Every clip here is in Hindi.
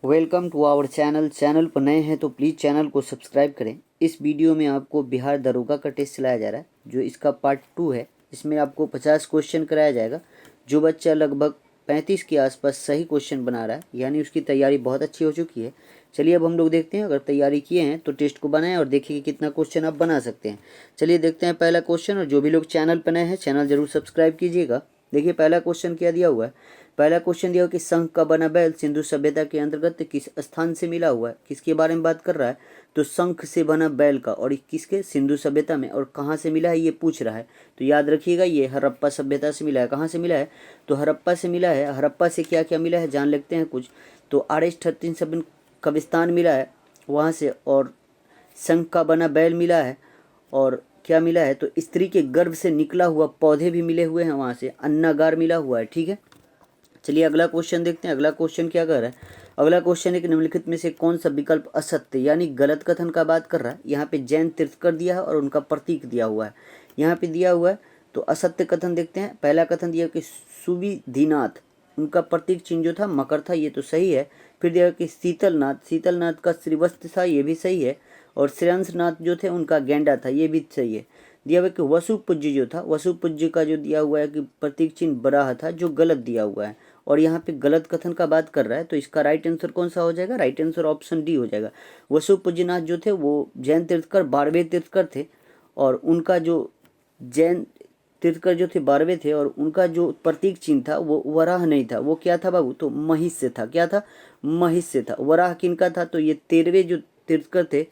वेलकम टू आवर चैनल पर नए हैं तो प्लीज़ चैनल को सब्सक्राइब करें। इस वीडियो में आपको बिहार दरोगा का टेस्ट चलाया जा रहा है, जो इसका पार्ट 2 है। इसमें आपको 50 क्वेश्चन कराया जाएगा। जो बच्चा लगभग 35 के आसपास सही क्वेश्चन बना रहा है, यानी उसकी तैयारी बहुत अच्छी हो चुकी है। चलिए अब हम लोग देखते हैं, अगर तैयारी किए हैं तो टेस्ट को बनाएं और देखिए कि कितना क्वेश्चन आप बना सकते हैं। चलिए देखते हैं पहला क्वेश्चन। और जो भी लोग चैनल पर नए हैं, चैनल जरूर सब्सक्राइब कीजिएगा। देखिए पहला क्वेश्चन क्या दिया हुआ है। पहला क्वेश्चन दिया हुआ कि शंख का बना बैल सिंधु सभ्यता के अंतर्गत किस स्थान से मिला हुआ है। किसके बारे में बात कर रहा है, तो शंख से बना बैल का, और किसके, सिंधु सभ्यता में। और कहाँ से मिला है ये पूछ रहा है, तो याद रखिएगा ये हड़प्पा सभ्यता से मिला है। कहाँ से मिला है, तो हड़प्पा से मिला है। हड़प्पा से क्या क्या मिला है जान लेते हैं कुछ। तो RH-13 कब्रिस्तान मिला है वहाँ से, और शंख का बना बैल मिला है, और क्या मिला है, तो स्त्री के गर्भ से निकला हुआ पौधे भी मिले हुए हैं वहाँ से, अन्नागार मिला हुआ है। ठीक है, चलिए अगला क्वेश्चन देखते हैं। अगला क्वेश्चन क्या कर रहा है। अगला क्वेश्चन है कि निम्नलिखित में से कौन सा विकल्प असत्य यानी गलत कथन का बात कर रहा है। यहाँ पे जैन तीर्थकर दिया है और उनका प्रतीक दिया हुआ है, यहाँ पे दिया हुआ है। तो असत्य कथन देखते हैं। पहला कथन दिया कि सुविधिनाथ, उनका प्रतीक चिन्ह जो था मकर था, ये तो सही है। फिर दिया कि शीतलनाथ का श्रीवस्त्र था, ये भी सही है। और श्रेयांशनाथ जो थे उनका गेंडा था, ये भी सही है। दिया हुआ कि वसुपूज्य जो था, वसुपूज्य का जो दिया हुआ है कि प्रतीक चिन्ह बराह था, जो गलत दिया हुआ है। और यहाँ पे गलत कथन का बात कर रहा है, तो इसका राइट आंसर कौन सा हो जाएगा, राइट आंसर ऑप्शन डी हो जाएगा। वसुपूज्यनाथ जो थे वो जैन तीर्थकर 12वें तीर्थकर थे, और उनका जो जैन तीर्थकर जो थे 12वें थे, और उनका जो प्रतीक चिन्ह था वो वराह नहीं था, वो क्या था बाबू, तो महिष से था। क्या था, महिष से था। वराह किनका था, तो ये 13वें जो तीर्थकर थे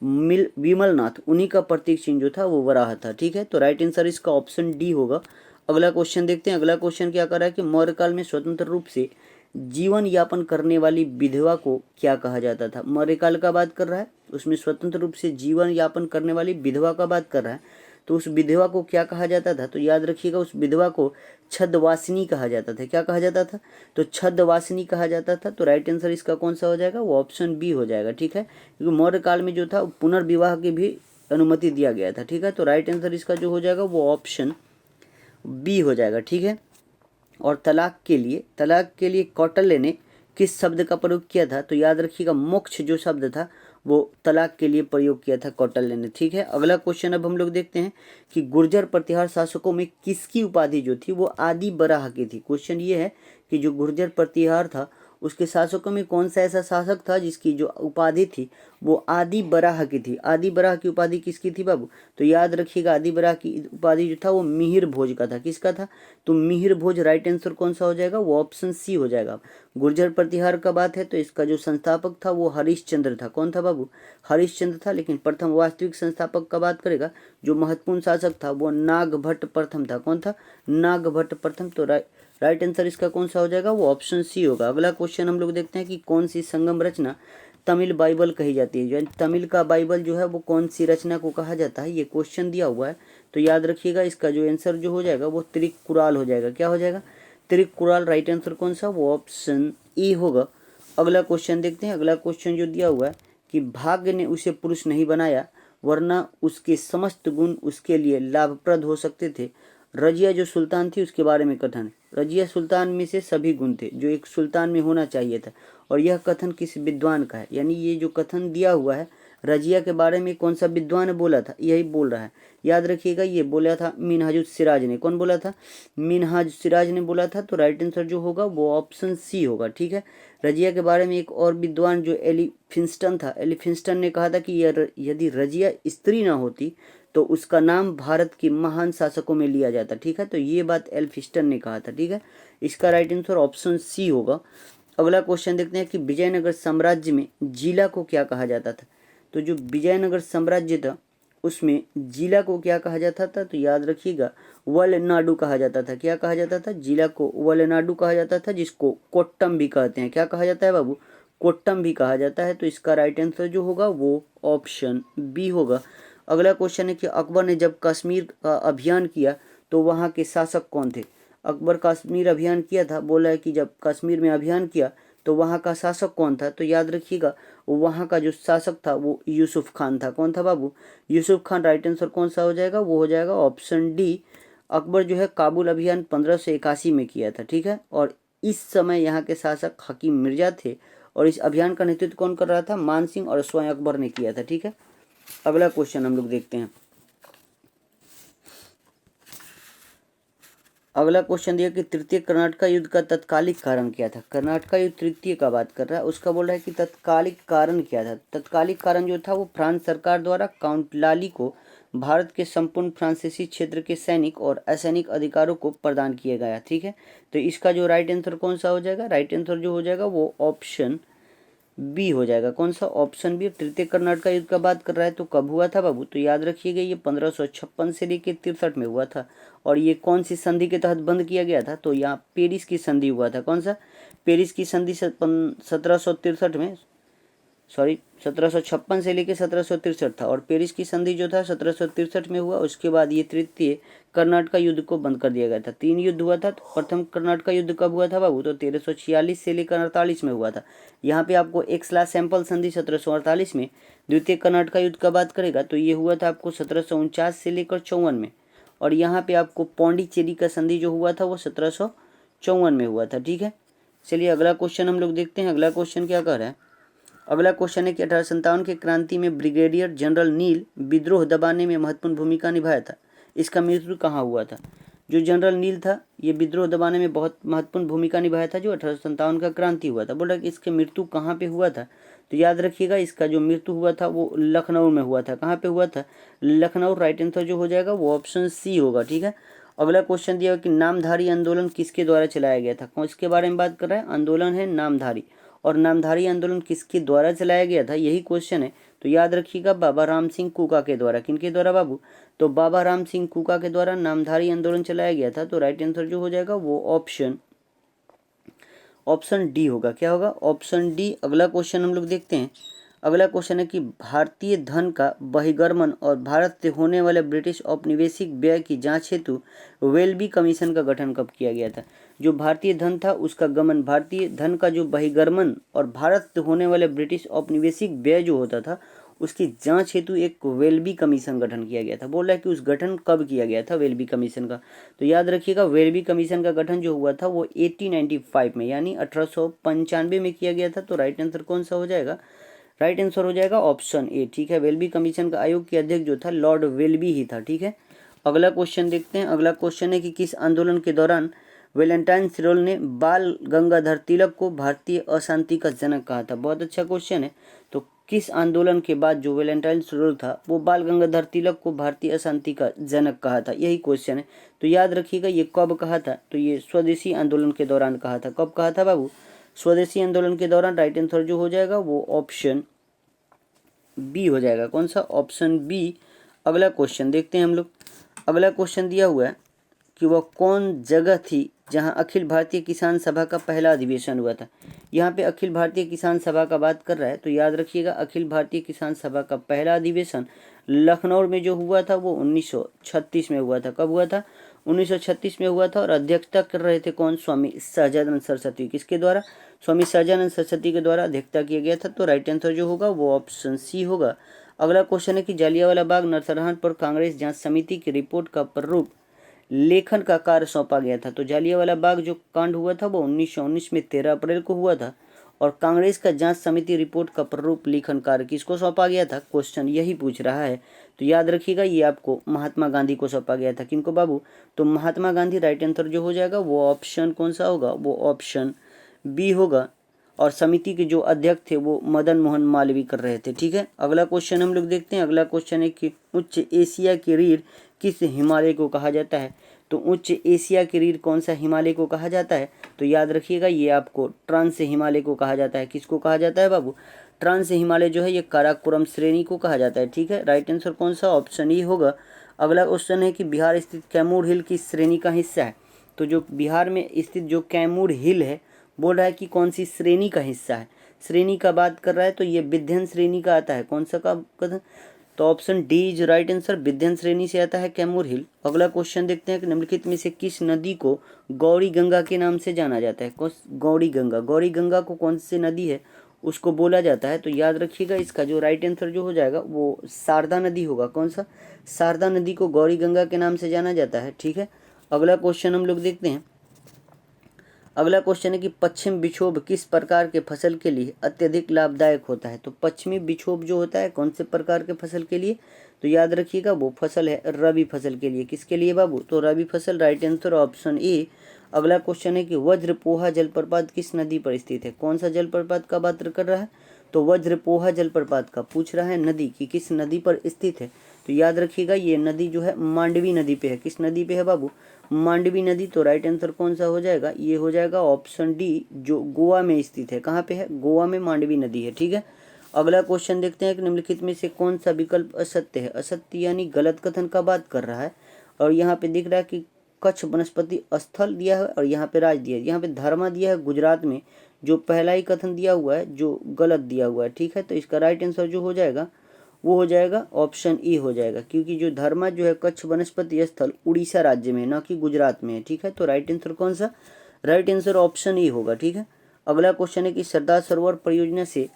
विमलनाथ, उन्हीं का प्रतीक चिन्ह जो था वो वराह था। ठीक है, तो राइट आंसर इसका ऑप्शन डी होगा। अगला क्वेश्चन देखते हैं। अगला क्वेश्चन क्या कर रहा है कि मौर्य काल में स्वतंत्र रूप से जीवन यापन करने वाली विधवा को क्या कहा जाता था। मौर्य काल का बात कर रहा है, उसमें स्वतंत्र रूप से जीवन यापन करने वाली विधवा का बात कर रहा है। तो उस विधवा को क्या कहा जाता था, तो याद रखिएगा उस विधवा को छद्मवासिनी कहा जाता था। क्या कहा जाता था, तो छद्मवासिनी कहा जाता था। तो राइट आंसर इसका कौन सा हो जाएगा, वो ऑप्शन बी हो जाएगा। ठीक है, क्योंकि मौर्य काल में जो था पुनर्विवाह की भी अनुमति दिया गया था। ठीक है, तो राइट आंसर इसका जो हो जाएगा वो ऑप्शन बी हो जाएगा। ठीक है, और तलाक के लिए कौटिल्य ने किस शब्द का प्रयोग किया था, तो याद रखिएगा मोक्ष जो शब्द था वो तलाक के लिए प्रयोग किया था कौटिल्य ने। ठीक है, अगला क्वेश्चन अब हम लोग देखते हैं कि गुर्जर प्रतिहार शासकों में किसकी उपाधि जो थी वो आदि बराह की थी। क्वेश्चन ये है कि जो गुर्जर प्रतिहार था उसके शासकों में कौन सा ऐसा शासक था जिसकी जो उपाधि थी वो आदि बराह की थी। आदि बराह की उपाधि किसकी थी बाबू, तो याद रखिएगा आदि बराह की उपाधि जो था वो मिहिर भोज का था। किसका था, तो मिहिर भोज। राइट आंसर कौन सा हो जाएगा, वो ऑप्शन सी हो जाएगा। गुर्जर प्रतिहार का बात है तो इसका जो संस्थापक था वो हरिश्चंद्र था। कौन था बाबू, हरिश्चंद्र था। लेकिन प्रथम वास्तविक संस्थापक का बात करेगा, जो महत्वपूर्ण शासक था वो नागभट्ट प्रथम था। कौन था, नागभट्ट प्रथम। तो राइट आंसर इसका कौन सा हो जाएगा, वो ऑप्शन सी होगा। अगला क्वेश्चन हम लोग देखते हैं कि कौन सी संगम रचना तमिल बाइबल कही जाती है। जो तमिल का बाइबल जो है वो कौन सी रचना को कहा जाता है, ये क्वेश्चन दिया हुआ है। तो याद रखिएगा इसका जो आंसर जो हो जाएगा वो त्रिकुराल हो जाएगा। क्या हो जाएगा, त्रिकुराल। राइट आंसर कौन सा, वो ऑप्शन ई होगा। अगला क्वेश्चन देखते हैं। अगला क्वेश्चन जो दिया हुआ है कि भाग्य ने उसे पुरुष नहीं बनाया, वरना उसके समस्त गुण उसके लिए लाभप्रद हो सकते थे। रजिया जो सुल्तान थी उसके बारे में कथन। रजिया सुल्तान में से सभी गुण थे जो एक सुल्तान में होना चाहिए था। और यह कथन किस विद्वान का है, यानी ये जो कथन दिया हुआ है रजिया के बारे में कौन सा विद्वान बोला था, यही बोल रहा है। याद रखिएगा ये बोला था मिनहाजुस सिराज ने। कौन बोला था, मिनहाज सिराज ने बोला था। तो राइट आंसर जो होगा वो ऑप्शन सी होगा। ठीक है, रजिया के बारे में एक और विद्वान जो एलिफिंस्टन था, एलिफिंस्टन ने कहा था कि यदि रजिया स्त्री ना होती तो उसका नाम भारत के महान शासकों में लिया जाता। ठीक है, तो ये बात एल्फिस्टन ने कहा था। ठीक है, इसका राइट आंसर ऑप्शन सी होगा। अगला क्वेश्चन देखते हैं कि विजयनगर साम्राज्य में जिला को क्या कहा जाता था। तो जो विजयनगर साम्राज्य था उसमें जिला को क्या कहा जाता था, तो याद रखिएगा वलनाडु कहा जाता था। क्या कहा जाता था, जिला को वलनाडु कहा जाता था, जिसको कोट्टम भी कहते हैं। क्या कहा जाता है बाबू, कोट्टम भी कहा जाता है। तो इसका राइट आंसर जो होगा वो ऑप्शन बी होगा। अगला क्वेश्चन है कि अकबर ने जब कश्मीर का अभियान किया तो वहाँ के शासक कौन थे। अकबर कश्मीर अभियान किया था, बोला है कि जब कश्मीर में अभियान किया तो वहाँ का शासक कौन था, तो याद रखिएगा वहाँ का जो शासक था वो यूसुफ खान था। कौन था बाबू, यूसुफ खान। राइट आंसर कौन सा हो जाएगा, वो हो जाएगा ऑप्शन डी। अकबर जो है काबुल अभियान 1581 में किया था। ठीक है, और इस समय यहाँ के शासक हकीम मिर्जा थे और इस अभियान का नेतृत्व कौन कर रहा था? मान सिंह और स्वयं अकबर ने किया था। ठीक है, अगला क्वेश्चन हम लोग देखते हैं। अगला क्वेश्चन दिया कि तृतीय कर्नाटक युद्ध का तत्कालिक कारण क्या था? कर्नाटक युद्ध तृतीय का बात कर रहा है, उसका बोल रहा है कि तत्कालिक कारण क्या था। तत्कालिक कारण जो था वो फ्रांस सरकार द्वारा काउंट लाली को भारत के संपूर्ण फ्रांसीसी क्षेत्र के सैनिक और असैनिक अधिकारों को प्रदान किया गया। ठीक है, तो इसका जो राइट आंसर कौन सा हो जाएगा? राइट आंसर जो हो जाएगा वो ऑप्शन बी हो जाएगा। कौन सा? Option B. तृतीय कर्नाटक युद्ध का बात कर रहा है तो कब हुआ था बाबू? तो याद रखिएगा ये 1556 से लेकर 63 में हुआ था। और ये कौन सी संधि के तहत बंद किया गया था? तो यहाँ पेरिस की संधि हुआ था। कौन सा? पेरिस की संधि 1763 में, सॉरी 1756 से लेकर 1763 था, और पेरिस की संधि जो था 1763 में हुआ। उसके बाद ये तृतीय कर्नाटक युद्ध को बंद कर दिया गया था। 3 युद्ध हुआ था। तो प्रथम कर्नाटक युद्ध कब हुआ था बाबू? तो 1346 से लेकर 48 में हुआ था। यहाँ पे आपको एक स्लैश सैंपल संधि 1748 में। द्वितीय कर्नाटक युद्ध का बात करेगा तो ये हुआ था आपको 1749 से लेकर 54 में। और यहाँ पे आपको पौंडीचेरी का संधि जो हुआ था वो 1754 में हुआ था। ठीक है, चलिए अगला क्वेश्चन हम लोग देखते हैं। अगला क्वेश्चन क्या कह रहा है? अगला क्वेश्चन है कि 1857 के क्रांति में ब्रिगेडियर जनरल नील विद्रोह दबाने में महत्वपूर्ण भूमिका निभाया था। इसका मृत्यु कहाँ हुआ था? जो जनरल नील था ये विद्रोह दबाने में बहुत महत्वपूर्ण भूमिका निभाया था। जो 1857 का क्रांति हुआ था, बोल रहा कि इसके मृत्यु कहाँ पे हुआ था? तो याद रखिएगा इसका जो मृत्यु हुआ था वो लखनऊ में हुआ था। कहाँ पे हुआ था? लखनऊ। राइट आंसर जो हो जाएगा वो ऑप्शन सी होगा। ठीक है, अगला क्वेश्चन दिया कि नामधारी आंदोलन किसके द्वारा चलाया गया था? कौन इसके बारे में बात कर रहा है? आंदोलन है नामधारी। और नामधारी आंदोलन किसके द्वारा चलाया गया था, यही क्वेश्चन है। तो याद रखिएगा बाबा राम सिंह कुका के द्वारा। किनके द्वारा बाबू? तो बाबा राम सिंह कुका के द्वारा नामधारी आंदोलन चलाया गया था। तो राइट आंसर जो हो जाएगा वो ऑप्शन डी होगा। क्या होगा? Option D. अगला क्वेश्चन हम लोग देखते हैं। अगला क्वेश्चन है कि भारतीय धन का बहिर्गमन और भारत से होने वाले ब्रिटिश औपनिवेशिक व्यय की जांच हेतु वेलबी कमीशन का गठन कब किया गया था? जो भारतीय धन था उसका गमन, भारतीय धन का जो बहिर्गमन और भारत से होने वाले ब्रिटिश औपनिवेशिक व्यय जो होता था उसकी जांच हेतु एक वेलबी कमीशन गठन किया गया था। बोल रहा है कि उस गठन कब किया गया था वेलबी कमीशन का? तो याद रखिएगा वेलबी कमीशन का गठन जो हुआ था वो 1895 में यानी 1895 में किया गया था। तो राइट आंसर कौन सा हो जाएगा? राइट आंसर हो जाएगा ऑप्शन ए। ठीक है, वेलबी कमीशन का आयोग के अध्यक्ष जो था लॉर्ड वेलबी ही था। ठीक है, अगला क्वेश्चन देखते हैं। अगला क्वेश्चन है कि किस आंदोलन के दौरान वैलेंटाइन सिरोल ने बाल गंगाधर तिलक को भारतीय अशांति का जनक कहा था? बहुत अच्छा क्वेश्चन है। तो किस आंदोलन के बाद जो वैलेंटाइन सिरोल था वो बाल गंगाधर तिलक को भारतीय अशांति का जनक कहा था, यही क्वेश्चन है। तो याद रखिएगा ये कब कहा था? तो ये स्वदेशी आंदोलन के दौरान कहा था। कब कहा था बाबू? स्वदेशी आंदोलन के दौरान। राइट आंसर जो हो जाएगा वो ऑप्शन बी हो जाएगा। कौन सा? Option B. अगला क्वेश्चन देखते हैं हम लोग। अगला क्वेश्चन दिया हुआ है कि वह कौन जगह थी जहां अखिल भारतीय किसान सभा का पहला अधिवेशन हुआ था? यहाँ पे अखिल भारतीय किसान सभा का बात कर रहा है। तो याद रखिएगा अखिल भारतीय किसान सभा का पहला अधिवेशन लखनऊ में जो हुआ था वो 1936 में हुआ था। कब हुआ था? 1936 में हुआ था। और अध्यक्षता कर रहे थे कौन? स्वामी सहजानंद सरस्वती। किसके द्वारा? स्वामी सहजानंद सरस्वती के द्वारा अध्यक्षता किया गया था। तो राइट आंसर जो होगा वो ऑप्शन सी होगा। अगला क्वेश्चन है कि जालियांवाला बाग नरसंहार पर कांग्रेस जांच समिति की रिपोर्ट का प्रारूप लेखन का कार्य सौंपा गया था। तो जालियांवाला बाग जो कांड हुआ था वो 1919 में 13 अप्रैल को हुआ था। और कांग्रेस का जांच समिति रिपोर्ट का प्रारूप लेखन कार्य किसको सौंपा गया था? क्वेश्चन यही पूछ रहा है। तो याद रखिएगा ये आपको महात्मा गांधी को सौंपा गया था। किनको बाबू? तो महात्मा गांधी। राइट आंसर जो हो जाएगा वो ऑप्शन कौन सा होगा? वो ऑप्शन बी होगा। और समिति के जो अध्यक्ष थे वो मदन मोहन मालवीय कर रहे थे। ठीक है, अगला क्वेश्चन हम लोग देखते हैं। अगला क्वेश्चन है कि उच्च एशिया की रीढ़ किस हिमालय को कहा जाता है? तो उच्च एशिया की रीढ़ कौन सा हिमालय को कहा जाता है? तो याद रखिएगा ये आपको ट्रांस हिमालय को कहा जाता है। किसको कहा जाता है बाबू? ट्रांस हिमालय जो है ये काराकोरम श्रेणी को कहा जाता है। ठीक है, राइट आंसर कौन सा? ऑप्शन ई होगा। अगला क्वेश्चन है कि बिहार स्थित कैमूर हिल किस श्रेणी का हिस्सा है? तो जो बिहार में स्थित जो कैमूर हिल है बोल रहा है कि कौन सी श्रेणी का हिस्सा है? श्रेणी का बात कर रहा है तो ये विध्यन श्रेणी का आता है। कौन सा का कथन? तो option D is right answer. विध्यन श्रेणी से आता है कैमूर हिल। अगला क्वेश्चन देखते हैं कि निम्नलिखित में से किस नदी को गौरी गंगा के नाम से जाना जाता है? गौरी गंगा। गौरी गंगा को कौन सी नदी है उसको बोला जाता है? तो याद रखिएगा इसका जो राइट आंसर जो हो जाएगा वो शारदा नदी होगा। कौन सा? शारदा नदी को गौरी गंगा के नाम से जाना जाता है। ठीक है, अगला क्वेश्चन हम लोग देखते हैं। अगला क्वेश्चन है कि पश्चिम विक्षोभ किस प्रकार के फसल के लिए अत्यधिक लाभदायक होता है। तो पश्चिमी विक्षोभ जो होता है कौन से प्रकार के फसल के लिए, तो याद रखिएगा वो फसल है रबी फसल के लिए। किसके लिए बाबू, तो रबी फसल। Right answer option A. अगला क्वेश्चन है कि वज्रपोहा जलप्रपात किस नदी पर स्थित है। कौन सा जलप्रपात का बात कर रहा है, तो वज्रपोहा जलप्रपात का पूछ रहा है नदी की किस नदी पर स्थित है। तो याद रखिएगा ये नदी जो है मांडवी नदी पे है। किस नदी पे है बाबू, मांडवी नदी। तो राइट आंसर कौन सा हो जाएगा, ये हो जाएगा ऑप्शन डी जो गोवा में स्थित है। कहाँ पे है, गोवा में मांडवी नदी है। ठीक है, अगला क्वेश्चन देखते हैं कि निम्नलिखित में से कौन सा विकल्प असत्य है। असत्य यानी गलत कथन का बात कर रहा है। और यहाँ पे दिख रहा है कि कच्छ वनस्पति स्थल दिया है और यहाँ पे राज्य दिया है। यहाँ पे धर्मा दिया है गुजरात में, जो पहला ही कथन दिया हुआ है जो गलत दिया हुआ है। ठीक है, तो इसका राइट आंसर जो हो जाएगा वो हो जाएगा ऑप्शन ई हो जाएगा, क्योंकि जो धर्मा जो है कच्छ वनस्पति स्थल उड़ीसा राज्य में है, न कि गुजरात में है। ठीक है, तो राइट आंसर कौन सा, राइट आंसर ऑप्शन ई होगा। ठीक है, अगला क्वेश्चन है कि सरदार सरोवर परियोजना से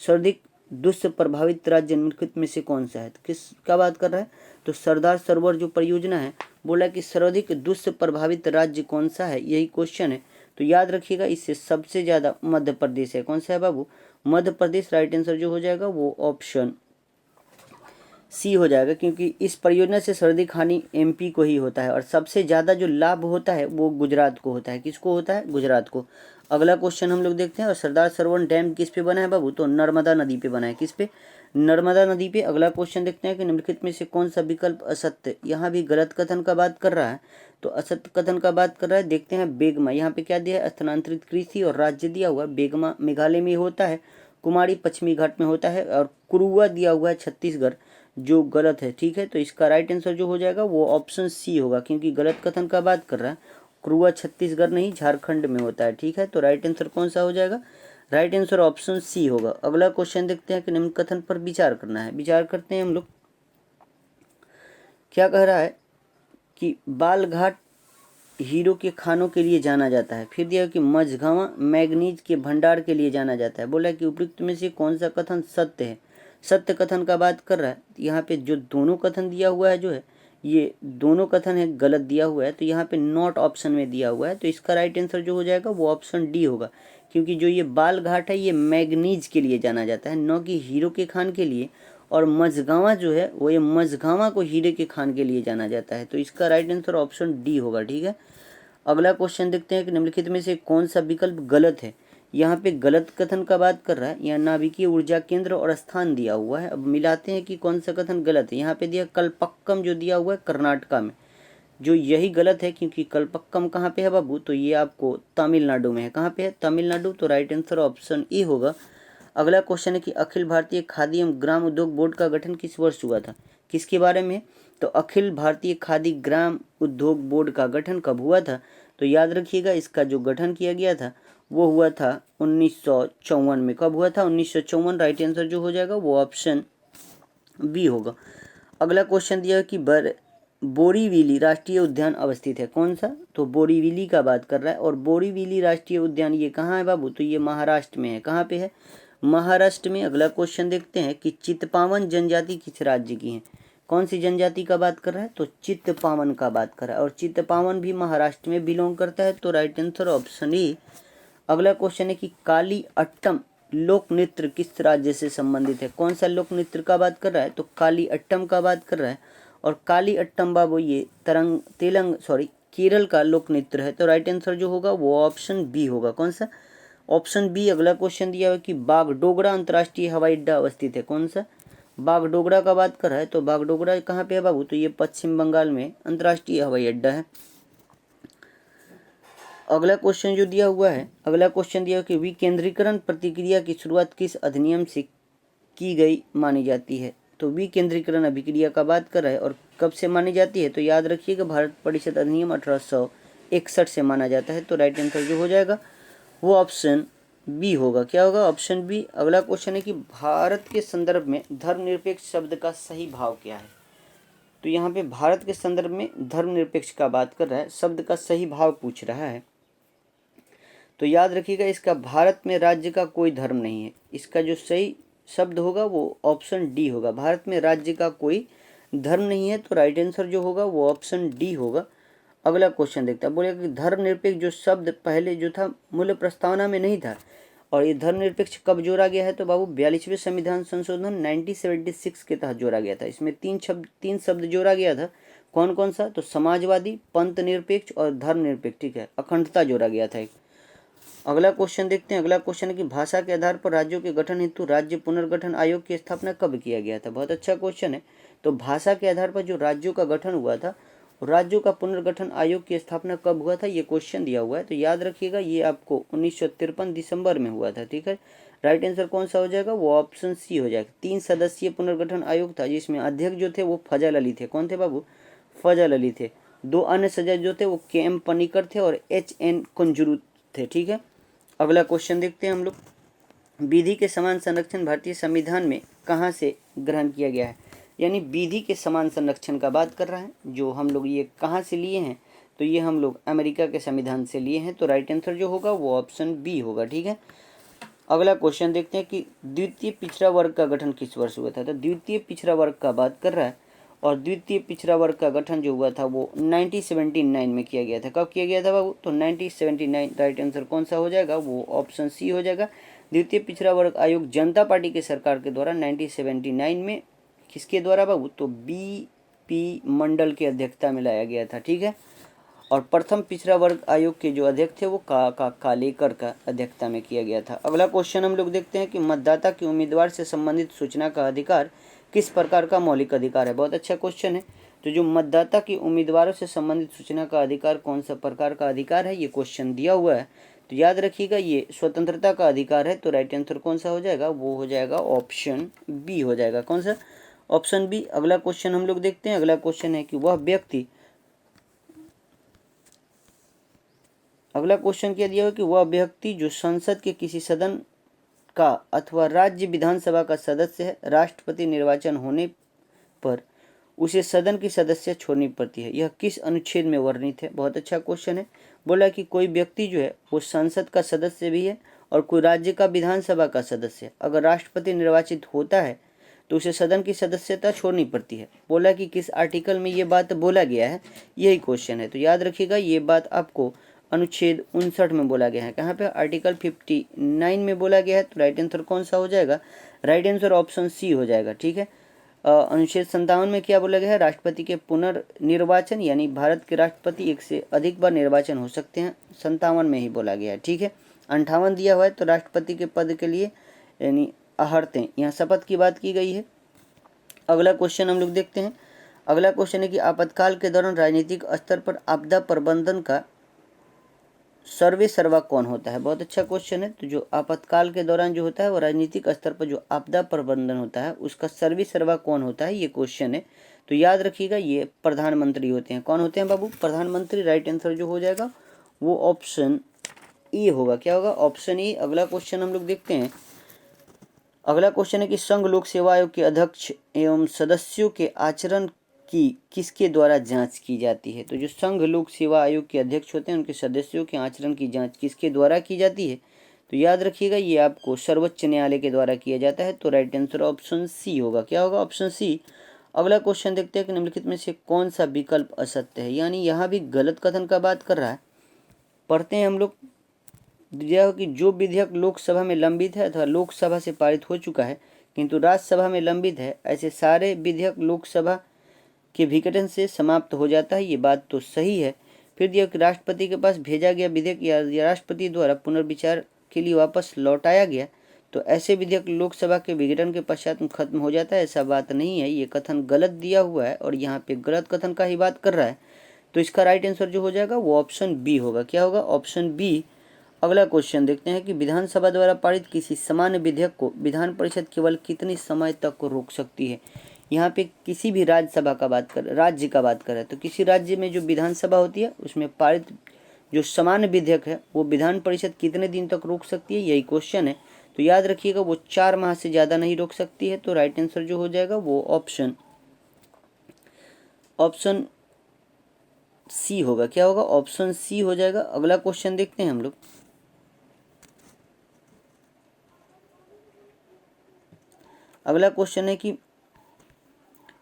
सर्वाधिक दुष्प्रभावित राज्य निम्नलिखित में से कौन सा है। तो किसका बात कर रहा है, तो सरदार सरोवर जो परियोजना है बोला कि सर्वाधिक दुष्प्रभावित राज्य कौन सा है, यही क्वेश्चन है। तो याद रखिएगा इससे सबसे ज्यादा मध्य प्रदेश है। कौन सा है बाबू, मध्य प्रदेश। राइट आंसर जो हो जाएगा वो ऑप्शन सी हो जाएगा, क्योंकि इस परियोजना से सर्वाधिक हानि एमपी को ही होता है और सबसे ज्यादा जो लाभ होता है वो गुजरात को होता है। किसको होता है, गुजरात को। अगला क्वेश्चन हम लोग देखते हैं, और सरदार सरोवर डैम किस पे बना है बाबू, तो नर्मदा नदी पे बना है। किस पे, नर्मदा नदी पे। अगला क्वेश्चन देखते हैं कि निम्नलिखित में से कौन सा विकल्प असत्य, यहाँ भी गलत कथन का बात कर रहा है। तो असत्य कथन का बात कर रहा है, देखते हैं बेगमा। यहाँ पे क्या दिया है, स्थानांतरित कृषि और राज्य दिया हुआ। बेगमा मेघालय में होता है, कुमारी पश्चिमी घाट में होता है, और कुरुआ दिया हुआ है छत्तीसगढ़, जो गलत है। ठीक है, तो इसका राइट आंसर जो हो जाएगा वो ऑप्शन सी होगा, क्योंकि गलत कथन का बात कर रहा है। कुरुआ छत्तीसगढ़ नहीं झारखंड में होता है। ठीक है, तो राइट आंसर कौन सा हो जाएगा, राइट आंसर ऑप्शन सी होगा। अगला क्वेश्चन देखते हैं कि निम्न कथन पर विचार करना है। विचार करते हैं हम लोग, क्या कह रहा है कि बालघाट हीरो के खानों के लिए जाना जाता है। फिर दिया कि मझगांवा मैग्नीज के भंडार के लिए जाना जाता है। बोला कि उपयुक्त में से कौन सा कथन सत्य है। सत्य कथन का बात कर रहा है। यहाँ पे जो दोनों कथन दिया हुआ है जो है ये दोनों कथन है गलत दिया हुआ है, तो यहाँ पे नॉट ऑप्शन में दिया हुआ है। तो इसका राइट आंसर जो हो जाएगा वो ऑप्शन डी होगा, क्योंकि जो ये बालघाट है ये मैग्नीज के लिए जाना जाता है, न कि हीरो के खान के लिए। और मझगांवा जो है वो ये मझगांवा को हीरे के खान के लिए जाना जाता है। तो इसका राइट आंसर ऑप्शन डी होगा। ठीक है, अगला क्वेश्चन देखते हैं कि निम्नलिखित में से कौन सा विकल्प गलत है। यहाँ पे गलत कथन का बात कर रहा है, यहाँ नाभिकीय ऊर्जा केंद्र और स्थान दिया हुआ है। अब मिलाते हैं कि कौन सा कथन गलत है। यहाँ पे दिया कलपक्कम जो दिया हुआ है कर्नाटका में, जो यही गलत है, क्योंकि कलपक्कम कहाँ पे है बाबू, तो ये आपको तमिलनाडु में है। कहाँ पे है, तमिलनाडु। तो राइट आंसर ऑप्शन ए होगा। अगला क्वेश्चन है कि अखिल भारतीय खादी एवं ग्राम उद्योग बोर्ड का गठन किस वर्ष हुआ था। किसके बारे में, तो अखिल भारतीय खादी ग्राम उद्योग बोर्ड का गठन कब हुआ था। तो याद रखिएगा इसका जो गठन किया गया था वो हुआ था 1954 में। कब हुआ था, 1954। राइट आंसर जो हो जाएगा वो ऑप्शन बी होगा। अगला क्वेश्चन दिया कि बोरीवली राष्ट्रीय उद्यान अवस्थित है। कौन सा, तो बोरीवली का बात कर रहा है। और बोरीवली राष्ट्रीय उद्यान ये कहाँ है बाबू, तो ये महाराष्ट्र में है। कहाँ पे है, महाराष्ट्र में। अगला क्वेश्चन देखते हैं कि चित्पावन जनजाति किस राज्य की है। कौन सी जनजाति का बात कर रहा है, तो चित्पावन का बात कर रहा है, और चित्पावन भी महाराष्ट्र में बिलोंग करता है। तो राइट आंसर ऑप्शन ए। अगला क्वेश्चन है कि काली अट्टम लोक नृत्य किस राज्य से संबंधित है। कौन सा लोक नृत्य का बात कर रहा है, तो काली अट्टम का बात कर रहा है। और काली अट्टम बाबू ये केरल का लोक नृत्य है। तो राइट आंसर जो होगा वो ऑप्शन बी होगा। कौन सा, ऑप्शन बी। अगला क्वेश्चन दिया हुआ कि बागडोगरा अंतर्राष्ट्रीय हवाई अड्डा अवस्थित है। कौन सा, बागडोगरा का बात कर रहा है। तो बागडोगरा कहाँ पे है बाबू, तो ये पश्चिम बंगाल में अंतर्राष्ट्रीय हवाई अड्डा है। अगला क्वेश्चन जो दिया हुआ है, अगला क्वेश्चन दिया कि विकेंद्रीकरण प्रतिक्रिया की शुरुआत किस अधिनियम से की गई मानी जाती है। तो विकेंद्रीकरण अभिक्रिया का बात कर रहा है और कब से मानी जाती है, तो याद रखिएगा भारत परिषद अधिनियम 1861 से माना जाता है। तो राइट आंसर जो हो जाएगा वो ऑप्शन बी होगा। क्या होगा, ऑप्शन बी। अगला क्वेश्चन है कि भारत के संदर्भ में धर्मनिरपेक्ष शब्द का सही भाव क्या है। तो यहाँ पे भारत के संदर्भ में धर्मनिरपेक्ष का बात कर रहा है, शब्द का सही भाव पूछ रहा है। तो याद रखिएगा इसका भारत में राज्य का कोई धर्म नहीं है। इसका जो सही शब्द होगा वो ऑप्शन डी होगा, भारत में राज्य का कोई धर्म नहीं है। तो राइट आंसर जो होगा वो ऑप्शन डी होगा। अगला क्वेश्चन देखते हैं, बोलेगा कि धर्मनिरपेक्ष जो शब्द पहले जो था मूल्य प्रस्तावना में नहीं था, और ये धर्मनिरपेक्ष कब जोड़ा गया है, तो बाबू 42वें संविधान संशोधन 1976 के तहत जोड़ा गया था। इसमें तीन शब्द जोड़ा गया था। कौन कौन सा, तो समाजवादी, पंथ निरपेक्ष और धर्मनिरपेक्ष, ठीक है, अखंडता जोड़ा गया था एक। अगला क्वेश्चन देखते हैं। अगला क्वेश्चन है कि भाषा के आधार पर राज्यों के गठन हेतु राज्य पुनर्गठन आयोग की स्थापना कब किया गया था। बहुत अच्छा क्वेश्चन है। तो भाषा के आधार पर जो राज्यों का गठन हुआ था, राज्यों का पुनर्गठन आयोग की स्थापना कब हुआ था, ये क्वेश्चन दिया हुआ है। तो याद रखिएगा ये आपको 1953 दिसंबर में हुआ था, ठीक है। राइट आंसर कौन सा हो जाएगा, वो ऑप्शन सी हो जाएगा। 3 सदस्यीय पुनर्गठन आयोग था, जिसमें अध्यक्ष जो थे वो फजल अली थे। कौन थे बाबू, फजल अली थे। 2 अन्य सदस्य जो थे वो के.एम. पनिकर थे और H.N. कुंजरू थे, ठीक है। अगला क्वेश्चन देखते हैं हम लोग, विधि के समान संरक्षण भारतीय संविधान में कहाँ से ग्रहण किया गया है। यानी विधि के समान संरक्षण का बात कर रहा है, जो हम लोग ये कहाँ से लिए हैं, तो ये हम लोग अमेरिका के संविधान से लिए हैं। तो राइट आंसर जो होगा वो ऑप्शन बी होगा, ठीक है। अगला क्वेश्चन देखते हैं कि द्वितीय पिछड़ा वर्ग का गठन किस वर्ष हुआ था। तो द्वितीय पिछड़ा वर्ग का बात कर रहा है, और द्वितीय पिछड़ा वर्ग का गठन जो हुआ था वो 1979 में किया गया था। कब किया गया था बाबू, तो 1979। राइट आंसर कौन सा हो जाएगा, वो ऑप्शन सी हो जाएगा। द्वितीय पिछड़ा वर्ग आयोग जनता पार्टी के सरकार के द्वारा 1979 में, किसके द्वारा बाबू, तो B.P. मंडल की अध्यक्षता में लाया गया था, ठीक है। और प्रथम पिछड़ा वर्ग आयोग के जो अध्यक्ष थे वो कालेकर का अध्यक्षता में किया गया था। अगला क्वेश्चन हम लोग देखते हैं कि मतदाता के उम्मीदवार से संबंधित सूचना का अधिकार किस प्रकार का मौलिक अधिकार है। बहुत अच्छा क्वेश्चन है। तो जो मतदाता के उम्मीदवारों से संबंधित सूचना का अधिकार कौन सा प्रकार का अधिकार है, ये क्वेश्चन दिया हुआ है। तो याद रखिएगा ये स्वतंत्रता का अधिकार है। तो राइट आंसर कौन सा हो जाएगा, वो हो जाएगा ऑप्शन बी हो जाएगा। कौन सा, ऑप्शन बी। अगला क्वेश्चन हम लोग देखते हैं। अगला क्वेश्चन है कि वह व्यक्ति, अगला क्वेश्चन क्या दिया हुआ कि वह व्यक्ति जो संसद के किसी सदन का अथवा राज्य विधानसभा का सदस्य है, राष्ट्रपति निर्वाचन होने पर उसे सदन की सदस्य छोड़नी पड़ती है, यह किस अनुच्छेद में वर्णित है। बहुत अच्छा क्वेश्चन है। बोला कि कोई व्यक्ति जो है वो संसद का सदस्य भी है और कोई राज्य का विधानसभा का सदस्य है, अगर राष्ट्रपति निर्वाचित होता है तो उसे सदन की सदस्यता छोड़नी पड़ती है। बोला कि किस आर्टिकल में ये बात बोला गया है, यही क्वेश्चन है। तो याद रखिएगा ये बात आपको अनुच्छेद 59 में बोला गया है। कहाँ पे, आर्टिकल 59 में बोला गया है। तो राइट आंसर कौन सा हो जाएगा, राइट आंसर ऑप्शन सी हो जाएगा, ठीक है। अनुच्छेद 57 में क्या बोला गया है, राष्ट्रपति के पुनर्निर्वाचन, यानी भारत के राष्ट्रपति एक से अधिक बार निर्वाचन हो सकते हैं, 57 में ही बोला गया है, ठीक है। 58 दिया हुआ है तो राष्ट्रपति के पद के लिए यानी अहर्तें, यहाँ शपथ की बात की गई है। अगला क्वेश्चन हम लोग देखते हैं। अगला क्वेश्चन है कि आपातकाल के दौरान राजनीतिक स्तर पर आपदा प्रबंधन का सर्वे सर्वा कौन होता है। बहुत अच्छा क्वेश्चन है। तो जो आपातकाल के दौरान जो होता है वो राजनीतिक स्तर पर जो आपदा प्रबंधन होता है उसका सर्वे सर्वा कौन होता है, ये क्वेश्चन है। तो याद रखिएगा ये प्रधानमंत्री होते हैं। कौन होते हैं बाबू, प्रधानमंत्री। राइट आंसर जो हो जाएगा वो ऑप्शन ए होगा। क्या होगा, ऑप्शन ए। अगला क्वेश्चन हम लोग देखते हैं। अगला क्वेश्चन है कि संघ लोक सेवा आयोग के अध्यक्ष एवं सदस्यों के आचरण की किसके द्वारा जांच की जाती है। तो जो संघ लोक सेवा आयोग के अध्यक्ष होते हैं उनके सदस्यों के आचरण की जांच किसके द्वारा की जाती है। तो याद रखिएगा ये आपको सर्वोच्च न्यायालय के द्वारा किया जाता है। तो राइट आंसर ऑप्शन सी होगा। क्या होगा, ऑप्शन सी। अगला क्वेश्चन देखते हैं कि निम्नलिखित में से कौन सा विकल्प असत्य है। यानी यहाँ भी गलत कथन का बात कर रहा है। पढ़ते हैं हम लोग। दिया कि जो विधेयक लोकसभा में लंबित है अथवा लोकसभा से पारित हो चुका है किंतु राज्यसभा में लंबित है, ऐसे सारे विधेयक लोकसभा के विघटन से समाप्त हो जाता है। ये बात तो सही है। फिर दिया कि राष्ट्रपति के पास भेजा गया विधेयक या राष्ट्रपति द्वारा पुनर्विचार के लिए वापस लौटाया गया, तो ऐसे विधेयक लोकसभा के विघटन के पश्चात खत्म हो जाता है। ऐसा बात नहीं है, ये कथन गलत दिया हुआ है और यहाँ पे गलत कथन का ही बात कर रहा है। तो इसका राइट आंसर जो हो जाएगा वो ऑप्शन बी होगा। क्या होगा, ऑप्शन बी। अगला क्वेश्चन देखते हैं कि विधानसभा द्वारा पारित किसी सामान्य विधेयक को विधान परिषद केवल कितने समय तक को रोक सकती है। यहाँ पे किसी भी राज्य का बात कर तो किसी राज्य में जो विधानसभा होती है उसमें पारित जो सामान्य विधेयक है वो विधान परिषद कितने दिन तक रोक सकती है, यही क्वेश्चन है। तो याद रखिएगा वो 4 माह से ज़्यादा नहीं रोक सकती है। तो राइट आंसर जो हो जाएगा वो ऑप्शन सी होगा। क्या होगा, ऑप्शन सी हो जाएगा। अगला क्वेश्चन देखते हैं हम लोग। अगला क्वेश्चन है कि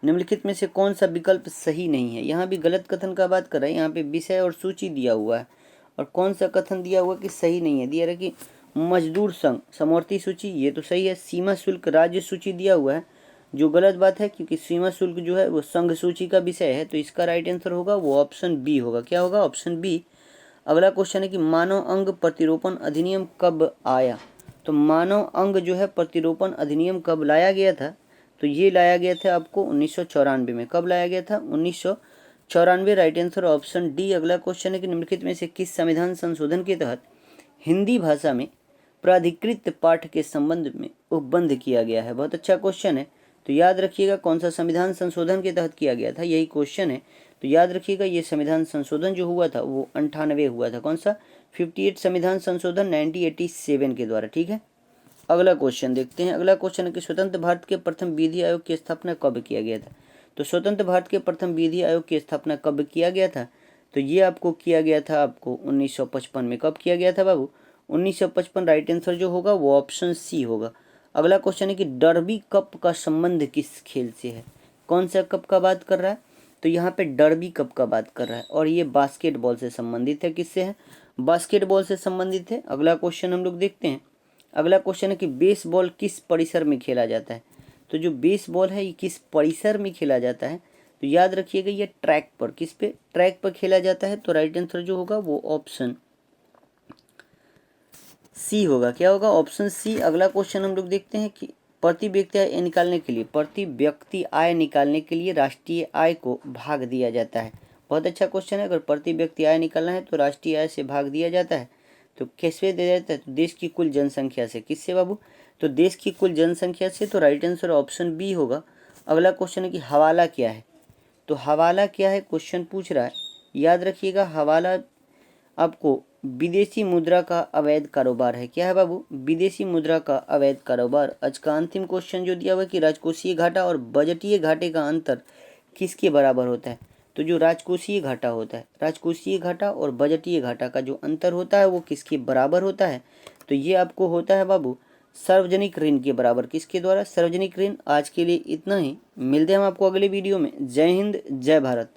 निम्नलिखित में से कौन सा विकल्प सही नहीं है। यहाँ भी गलत कथन का बात कर रहा है। यहाँ पे विषय और सूची दिया हुआ है और कौन सा कथन दिया हुआ कि सही नहीं है। दिया रहा कि मजदूर संघ समवर्ती सूची, ये तो सही है। सीमा शुल्क राज्य सूची दिया हुआ है, जो गलत बात है क्योंकि सीमा शुल्क जो है वो संघ सूची का विषय है। तो इसका राइट आंसर होगा वो ऑप्शन बी होगा। क्या होगा? Option B. अगला क्वेश्चन है कि मानव अंग प्रतिरोपण अधिनियम कब आया। तो मानव अंग जो है प्रतिरोपण अधिनियम कब लाया गया था? तो ये लाया गया था आपको 1994 में। कब लाया गया था? 1994। Right answer option D. अगला क्वेश्चन है कि निम्नलिखित में से किस संविधान संशोधन के तहत हिंदी भाषा में प्राधिकृत पाठ के संबंध में उपबंध किया गया है? बहुत अच्छा क्वेश्चन है। तो याद रखिएगा कौन सा संविधान संशोधन के तहत किया गया था, यही क्वेश्चन है। तो याद रखिएगा ये संविधान संशोधन जो हुआ था वो 98 हुआ था। कौन सा? 58 संविधान संशोधन 1987 के द्वारा। ठीक है, अगला क्वेश्चन देखते हैं। अगला क्वेश्चन है कि स्वतंत्र भारत के प्रथम विधि आयोग की स्थापना कब किया गया था। तो स्वतंत्र भारत के प्रथम विधि आयोग की स्थापना कब किया गया था? तो ये आपको किया गया था आपको 1955 में। कब किया गया था बाबू? 1955। राइट आंसर जो होगा वो ऑप्शन सी होगा। अगला क्वेश्चन है कि डर्बी कप का संबंध किस खेल से है? कौन सा कप का बात कर रहा है? तो यहाँ पे डर्बी कप का बात कर रहा है और ये बास्केटबॉल से संबंधित है। किससे है? बास्केटबॉल से संबंधित है। अगला क्वेश्चन हम लोग देखते हैं। अगला क्वेश्चन है कि बेसबॉल किस परिसर में खेला जाता है? तो जो बेसबॉल है ये किस परिसर में खेला जाता है? तो याद रखिएगा ये ट्रैक पर। किस पे? ट्रैक पर खेला जाता है। तो राइट आंसर जो होगा वो ऑप्शन सी होगा। क्या होगा? Option C. अगला क्वेश्चन हम लोग देखते हैं कि प्रति व्यक्ति आय निकालने के लिए राष्ट्रीय आय को भाग दिया जाता है। बहुत अच्छा क्वेश्चन है। अगर प्रति व्यक्ति आय निकालना है तो राष्ट्रीय आय से भाग दिया जाता है। तो कैसे दिया जाता है? तो देश की कुल जनसंख्या से। किससे बाबू? तो देश की कुल जनसंख्या से। तो राइट आंसर ऑप्शन बी होगा। अगला क्वेश्चन है कि हवाला क्या है? तो हवाला क्या है क्वेश्चन पूछ रहा है। याद रखिएगा हवाला आपको विदेशी मुद्रा का अवैध कारोबार है। क्या है बाबू? विदेशी मुद्रा का अवैध कारोबार। आज का अंतिम क्वेश्चन जो दिया हुआ है कि राजकोषीय घाटा और बजटीय घाटे का अंतर किसके बराबर होता है? तो जो राजकोषीय घाटा होता है, राजकोषीय घाटा और बजटीय घाटा का जो अंतर होता है वो किसके बराबर होता है? तो ये आपको होता है बाबू सार्वजनिक ऋण के बराबर। किसके द्वारा? सार्वजनिक ऋण। आज के लिए इतना ही, मिलते हैं हम आपको अगले वीडियो में। जय हिंद, जय भारत।